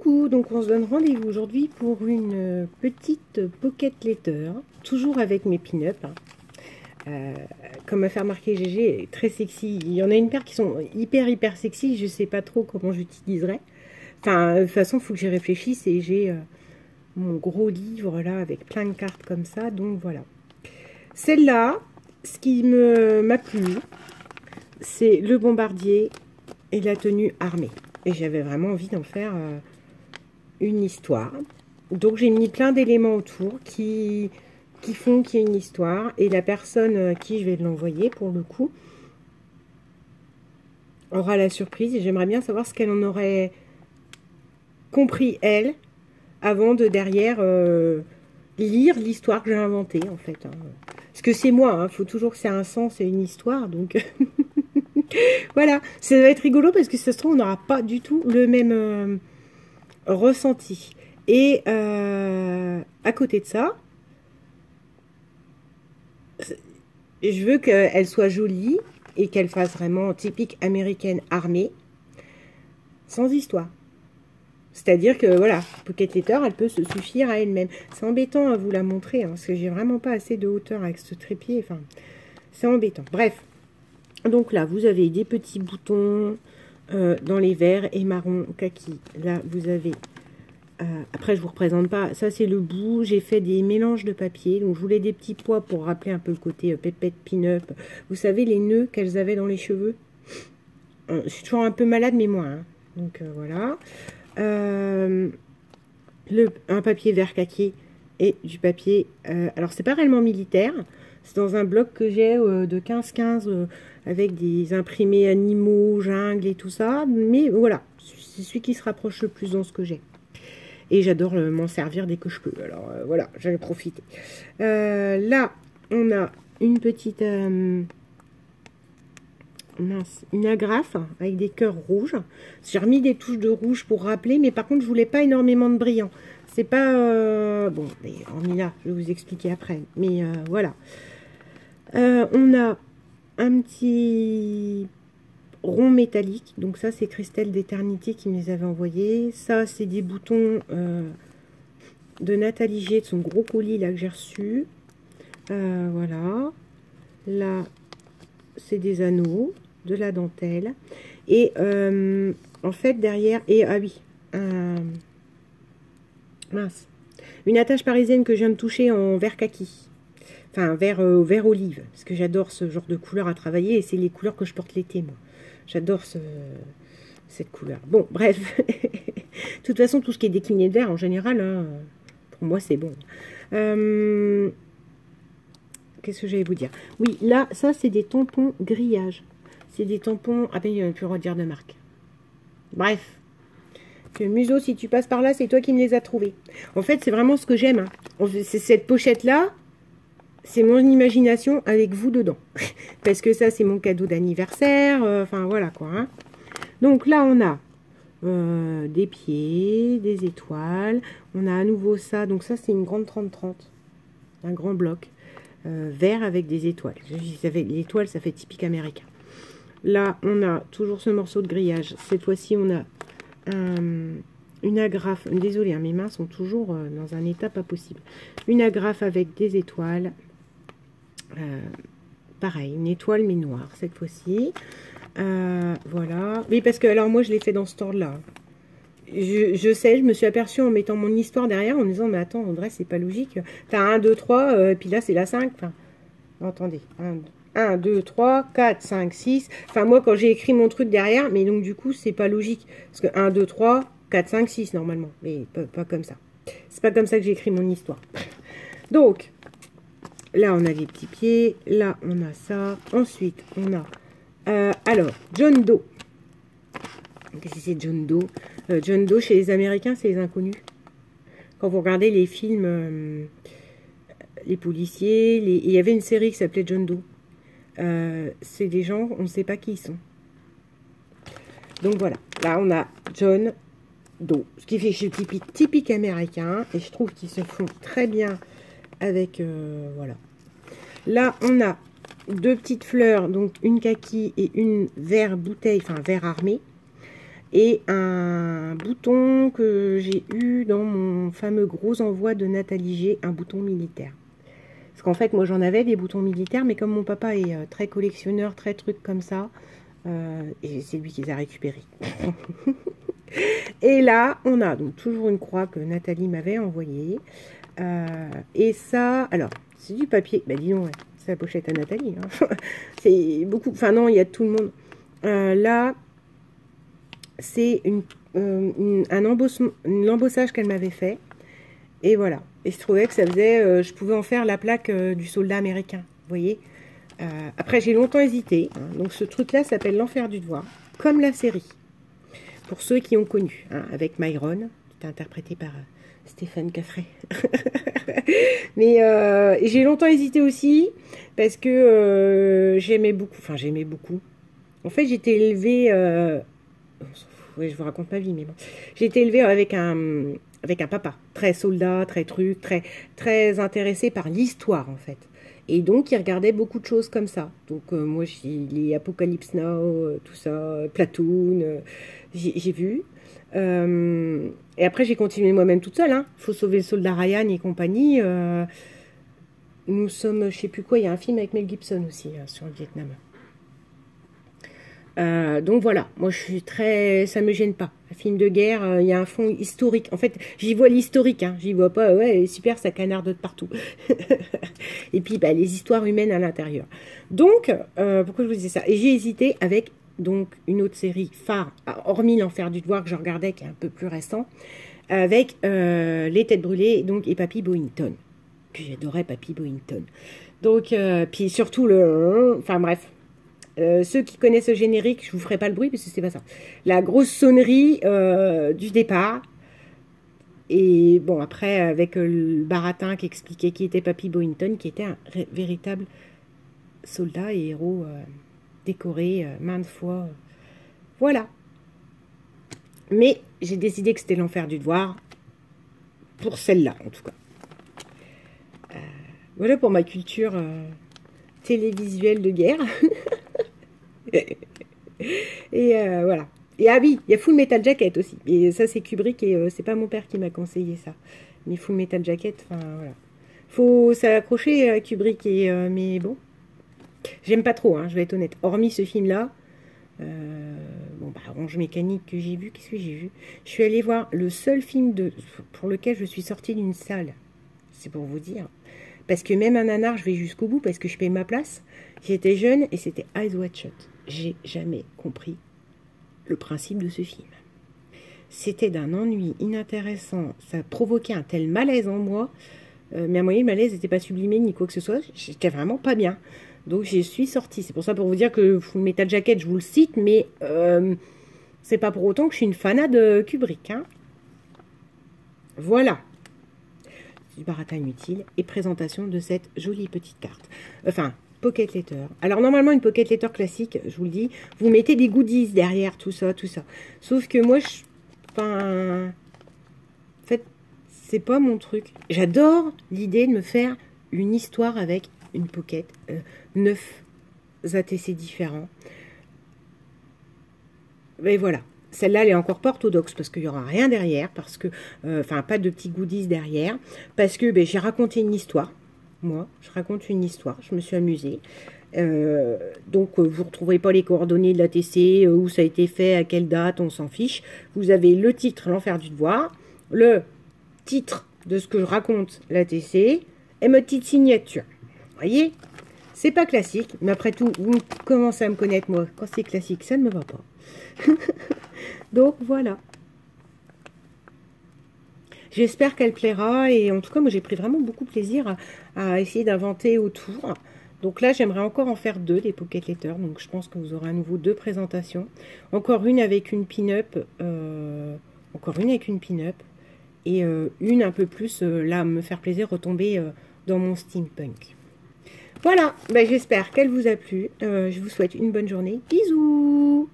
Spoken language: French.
Coucou, donc on se donne rendez-vous aujourd'hui pour une petite pocket letter, toujours avec mes pin-up. Comme m'a fait remarquer GG, très sexy. Il y en a une paire qui sont hyper sexy, je sais pas trop comment j'utiliserai. Enfin, de toute façon, il faut que j'y réfléchisse et j'ai mon gros livre là avec plein de cartes comme ça, donc voilà. Celle-là, ce qui m'a plu, c'est le bombardier et la tenue armée. Et j'avais vraiment envie d'en faire une histoire. Donc j'ai mis plein d'éléments autour qui font qu'il y a une histoire. Et la personne à qui je vais l'envoyer, pour le coup, aura la surprise. Et j'aimerais bien savoir ce qu'elle en aurait compris, elle, avant de derrière lire l'histoire que j'ai inventée, en fait. Hein. Parce que c'est moi, il faut toujours que ça ait un sens et une histoire. Donc voilà, ça va être rigolo parce que si ça se trouve, on n'aura pas du tout le même ressenti. Et à côté de ça, je veux qu'elle soit jolie et qu'elle fasse vraiment typique américaine armée, sans histoire. C'est-à-dire que, voilà, Pocket Letter, elle peut se suffire à elle-même. C'est embêtant à vous la montrer, hein, parce que j'ai vraiment pas assez de hauteur avec ce trépied. Enfin, c'est embêtant. Bref. Donc là, vous avez des petits boutons dans les verts et marron kaki. Là, vous avez... après, je vous représente pas. Ça, c'est le bout. J'ai fait des mélanges de papier. Donc, je voulais des petits pois pour rappeler un peu le côté pépette pin-up. Vous savez, les nœuds qu'elles avaient dans les cheveux. Je suis toujours un peu malade, mais moi. Hein. Donc, voilà. Un papier vert kaki et du papier... alors, c'est pas réellement militaire. C'est dans un bloc que j'ai de 15-15 avec des imprimés animaux, jungle et tout ça. Mais voilà, c'est celui qui se rapproche le plus dans ce que j'ai. Et j'adore m'en servir dès que je peux. Alors voilà, j'allais profiter. Là, on a une petite... mince, une agrafe avec des cœurs rouges. J'ai remis des touches de rouge pour rappeler, mais par contre, je voulais pas énormément de brillant. C'est pas... bon, mais hormis là, je vais vous expliquer après. Mais voilà. On a un petit rond métallique. Donc ça, c'est Christelle d'Éternité qui me les avait envoyés. Ça, c'est des boutons de Nathalie G, de son gros colis là que j'ai reçu. Voilà. Là, c'est des anneaux, de la dentelle. Et en fait, derrière... Et, ah oui, mince. Une attache parisienne que je viens de toucher en vert kaki. Enfin, vert olive, parce que j'adore ce genre de couleur à travailler, et c'est les couleurs que je porte l'été, moi. J'adore cette couleur. Bon, bref. De toute façon, tout ce qui est décliné de vert, en général, hein, pour moi, c'est bon. Qu'est-ce que j'allais vous dire? Oui, là, ça, c'est des tampons grillage. C'est des tampons... Ah ben, il n'y a plus redire de marque. Bref. Le museau, si tu passes par là, c'est toi qui me les as trouvés. En fait, c'est vraiment ce que j'aime. Hein. C'est cette pochette-là. C'est mon imagination avec vous dedans. Parce que ça, c'est mon cadeau d'anniversaire. Enfin, voilà quoi. Hein. Donc là, on a des pieds, des étoiles. On a à nouveau ça. Donc ça, c'est une grande 30-30. Un grand bloc. Vert avec des étoiles. L'étoile, ça fait typique américain. Là, on a toujours ce morceau de grillage. Cette fois-ci, on a une agrafe. Désolée, hein, mes mains sont toujours dans un état pas possible. Une agrafe avec des étoiles. Pareil, une étoile mais noire cette fois-ci. Voilà. Oui, parce que alors moi je l'ai fait dans ce ordre-là. Je sais, je me suis aperçue en mettant mon histoire derrière en me disant mais attends André, c'est pas logique. T'as 1, 2, 3, et puis là c'est la 5. Enfin, attendez. 1, 2, 3, 4, 5, 6. Enfin moi quand j'ai écrit mon truc derrière, mais donc du coup c'est pas logique. Parce que 1, 2, 3, 4, 5, 6 normalement. Mais pas comme ça. C'est pas comme ça que j'ai écrit mon histoire. Donc... Là, on a les petits pieds. Là, on a ça. Ensuite, on a... alors, John Doe. Qu'est-ce que c'est John Doe? John Doe, chez les Américains, c'est les inconnus. Quand vous regardez les films, les policiers, il y avait une série qui s'appelait John Doe. C'est des gens, on ne sait pas qui ils sont. Donc voilà. Là, on a John Doe. Ce qui fait que c'est typique américain. Et je trouve qu'ils se font très bien avec... voilà. Là, on a deux petites fleurs, donc une kaki et une vert bouteille, enfin vert armé. et un bouton que j'ai eu dans mon fameux gros envoi de Nathalie G, un bouton militaire. Parce qu'en fait, moi j'en avais des boutons militaires, mais comme mon papa est très collectionneur, très truc comme ça, et c'est lui qui les a récupérés. Et là, on a donc toujours une croix que Nathalie m'avait envoyée. Et ça, alors, c'est du papier. Bah dis donc, ouais, c'est la pochette à Nathalie. Hein. C'est beaucoup, enfin non, il y a tout le monde. Là, c'est un embossage qu'elle m'avait fait. Et voilà. Et je trouvais que ça faisait, je pouvais en faire la plaque du soldat américain. Vous voyez. Après, j'ai longtemps hésité. Hein. Donc, ce truc-là s'appelle L'Enfer du Devoir, comme la série. Pour ceux qui ont connu, hein, avec Myron, qui était interprété par Stéphane Caffrey. Mais j'ai longtemps hésité aussi, parce que j'aimais beaucoup. En fait, j'étais élevée... ouais, je vous raconte ma vie, mais bon. J'ai été élevée avec un papa, très soldat, très truc, très intéressé par l'histoire, en fait. Et donc, il regardait beaucoup de choses comme ça. Donc, moi, les Apocalypse Now, tout ça, Platoon, j'ai vu. Et après, j'ai continué moi-même toute seule. Hein. Faut sauver le soldat Ryan et compagnie. Nous sommes, je sais plus quoi, il y a un film avec Mel Gibson aussi, sur le Vietnam. Donc voilà, moi je suis très, ça me gêne pas. Un film de guerre, il y a un fond historique. En fait, j'y vois l'historique, hein. J'y vois pas, ouais, super, ça canarde de partout. Et puis, bah, les histoires humaines à l'intérieur. Donc, pourquoi je vous disais ça? Et j'ai hésité avec donc une autre série phare, hormis L'Enfer du Devoir que je regardais, qui est un peu plus récent, avec Les Têtes Brûlées, donc et Papy Boyington, que j'adorais Papy Boyington. Donc, puis surtout enfin bref. Ceux qui connaissent le générique, je vous ferai pas le bruit parce que c'est pas ça. La grosse sonnerie du départ. Et bon, après, avec le baratin qui expliquait qui était Papy Boyington, qui était un véritable soldat et héros décoré maintes fois. Voilà. Mais j'ai décidé que c'était L'Enfer du Devoir. Pour celle-là, en tout cas. Voilà pour ma culture télévisuelle de guerre. Et voilà. Et ah oui, il y a Full Metal Jacket aussi. Et ça, c'est Kubrick et c'est pas mon père qui m'a conseillé ça. Mais Full Metal Jacket, enfin voilà. Faut s'accrocher à Kubrick et mais bon, j'aime pas trop, hein, je vais être honnête. Hormis ce film-là, bon bah Orange Mécanique que j'ai vu, qu'est-ce que j'ai vu? Je suis allée voir le seul film pour lequel je suis sortie d'une salle. C'est pour vous dire. Parce que même un nanar, je vais jusqu'au bout parce que je paye ma place. J'étais jeune et c'était Eyes Wide Shut. J'ai jamais compris le principe de ce film. C'était d'un ennui inintéressant. Ça provoquait un tel malaise en moi. Mais à moyen, le malaise n'était pas sublimé ni quoi que ce soit. J'étais vraiment pas bien. Donc, j'y suis sortie. C'est pour ça, pour vous dire que Full Metal Jacket, je vous le cite, mais c'est pas pour autant que je suis une fanade de Kubrick. Hein. Voilà. Du baratin inutile et présentation de cette jolie petite carte. Enfin, pocket letter. Alors, normalement, une pocket letter classique, je vous le dis, vous mettez des goodies derrière, tout ça, tout ça. Sauf que moi, enfin, en fait, c'est pas mon truc. J'adore l'idée de me faire une histoire avec une pocket, 9 ATC différents. Et voilà. Celle-là, elle est encore pas orthodoxe parce qu'il n'y aura rien derrière, parce que, enfin, pas de petits goodies derrière, parce que ben, j'ai raconté une histoire. Moi, je raconte une histoire, je me suis amusée. Donc, vous ne retrouverez pas les coordonnées de l'ATC, où ça a été fait, à quelle date, on s'en fiche. Vous avez le titre, L'Enfer du Devoir, le titre de ce que je raconte, l'ATC, et ma petite signature. Vous voyez, c'est pas classique, mais après tout, vous commencez à me connaître, moi. Quand c'est classique, ça ne me va pas. Donc, voilà. J'espère qu'elle plaira et en tout cas, moi, j'ai pris vraiment beaucoup de plaisir à essayer d'inventer autour. Donc là, j'aimerais encore en faire 2, des pocket letters. Donc, je pense que vous aurez à nouveau 2 présentations. Encore une avec une pin-up. Encore une avec une pin-up. Et une un peu plus, là, me faire plaisir, retomber dans mon steampunk. Voilà, ben, j'espère qu'elle vous a plu. Je vous souhaite une bonne journée. Bisous!